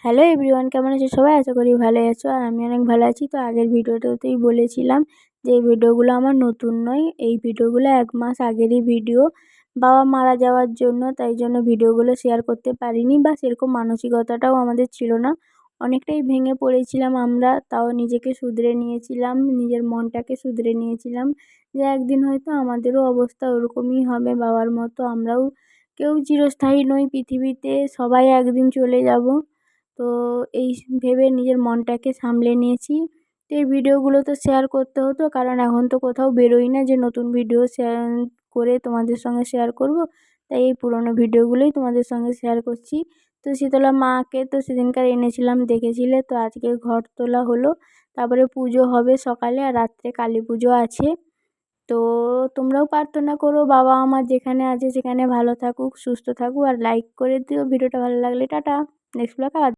Hello everyone, কেমন আছো সবাই? আশা করি ভালোই আছো আর আমি অনেক ভালো আছি। তো আগের ভিডিওটাতেই বলেছিলাম যে এই ভিডিওগুলো আমার নতুন নয়, এই ভিডিওগুলো 1 মাস আগেরই ভিডিও। বাবা মারা যাওয়ার জন্য তাই জন্য ভিডিওগুলো শেয়ার করতে পারিনি বা সেরকম মানসিকতাটাও আমাদের ছিল না। অনেকটাই ভেঙে পড়েছিলাম আমরা, তাও নিজেকে শুধরে নিয়েছিলাম, নিজের মনটাকে শুধরে নিয়েছিলাম যে একদিন হয়তো আমাদেরও অবস্থা ওরকমই হবে বাবার মতো। আমরাও কেউ চিরস্থায়ী নই পৃথিবীতে, সবাই একদিন চলে যাব। তো এই ভেবে নিজের মনটাকে সামলে নিয়েছি। তো এই ভিডিওগুলো তো শেয়ার করতে হতো, কারণ এখন তো কোথাও বেরোই না যে নতুন ভিডিও শেয়ার করে তোমাদের সঙ্গে শেয়ার করব। তাই এই পুরোনো ভিডিওগুলোই তোমাদের সঙ্গে শেয়ার করছি। তো শীতলা মাকে তো সেদিনকার এনেছিলাম, দেখেছিলে। তো আজকে ঘট তোলা হলো, তারপরে পুজো হবে সকালে আর রাত্রে কালী পুজো আছে। তো তোমরাও প্রার্থনা করো বাবা আমার যেখানে আছে সেখানে ভালো থাকুক, সুস্থ থাকুক, আর লাইক করে দিও ভিডিওটা ভালো লাগলে। টাটা। নেক্সট ব্লগে আবার